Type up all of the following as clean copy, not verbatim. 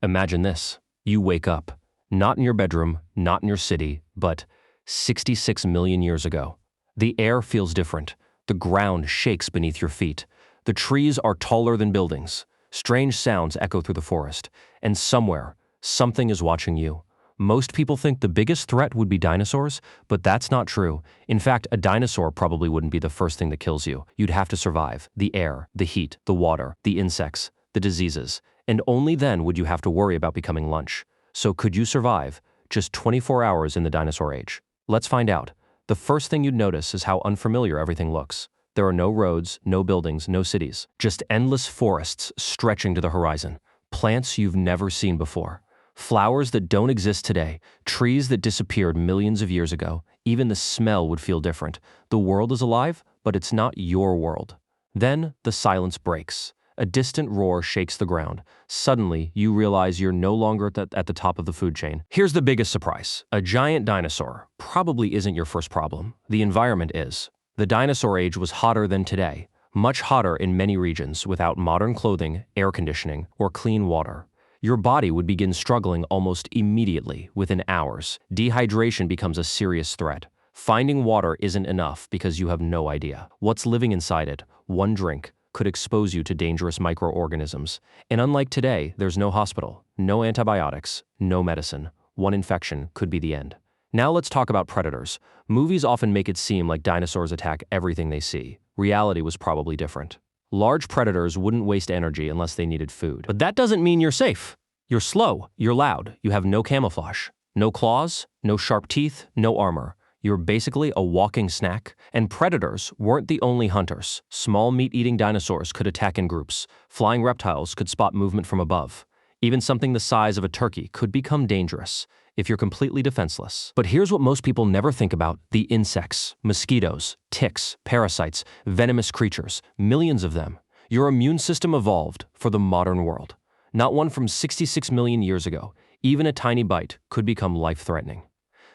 Imagine this. You wake up, not in your bedroom, not in your city, but 66 million years ago. The air feels different. The ground shakes beneath your feet. The trees are taller than buildings. Strange sounds echo through the forest. And somewhere, something is watching you. Most people think the biggest threat would be dinosaurs, but that's not true. In fact, a dinosaur probably wouldn't be the first thing that kills you. You'd have to survive. The air, the heat, the water, the insects, the diseases. And only then would you have to worry about becoming lunch. So could you survive just 24 hours in the dinosaur age? Let's find out. The first thing you'd notice is how unfamiliar everything looks. There are no roads, no buildings, no cities. Just endless forests stretching to the horizon. Plants you've never seen before. Flowers that don't exist today, trees that disappeared millions of years ago. Even the smell would feel different. The world is alive, but it's not your world. Then the silence breaks. A distant roar shakes the ground. Suddenly, you realize you're no longer at the top of the food chain. Here's the biggest surprise. A giant dinosaur probably isn't your first problem. The environment is. The dinosaur age was hotter than today, much hotter in many regions without modern clothing, air conditioning, or clean water. Your body would begin struggling almost immediately, within hours. Dehydration becomes a serious threat. Finding water isn't enough because you have no idea what's living inside it. One drink could expose you to dangerous microorganisms. And unlike today, there's no hospital, no antibiotics, no medicine. One infection could be the end. Now let's talk about predators. Movies often make it seem like dinosaurs attack everything they see. Reality was probably different. Large predators wouldn't waste energy unless they needed food. But that doesn't mean you're safe. You're slow, you're loud, you have no camouflage. No claws, no sharp teeth, no armor. You're basically a walking snack. And predators weren't the only hunters. Small meat-eating dinosaurs could attack in groups. Flying reptiles could spot movement from above. Even something the size of a turkey could become dangerous if you're completely defenseless. But here's what most people never think about: the insects, mosquitoes, ticks, parasites, venomous creatures, millions of them. Your immune system evolved for the modern world, not one from 66 million years ago. Even a tiny bite could become life-threatening.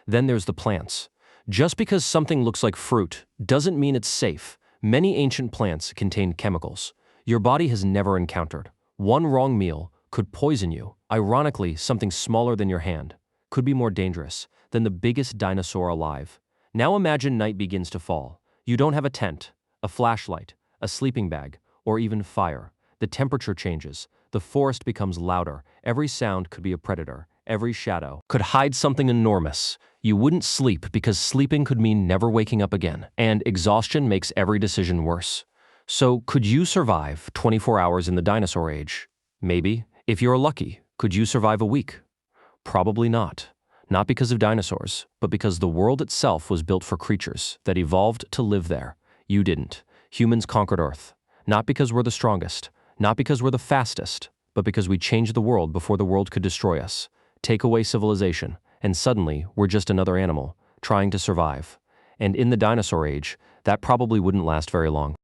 Then there's the plants. Just because something looks like fruit doesn't mean it's safe. Many ancient plants contain chemicals your body has never encountered. One wrong meal could poison you. Ironically, something smaller than your hand could be more dangerous than the biggest dinosaur alive. Now imagine night begins to fall. You don't have a tent, a flashlight, a sleeping bag, or even fire. The temperature changes. The forest becomes louder. Every sound could be a predator. Every shadow could hide something enormous. You wouldn't sleep because sleeping could mean never waking up again. And exhaustion makes every decision worse. So could you survive 24 hours in the dinosaur age? Maybe. If you're lucky, could you survive a week? Probably not. Not because of dinosaurs, but because the world itself was built for creatures that evolved to live there. You didn't. Humans conquered Earth. Not because we're the strongest, not because we're the fastest, but because we changed the world before the world could destroy us. Take away civilization, and suddenly we're just another animal, trying to survive. And in the dinosaur age, that probably wouldn't last very long.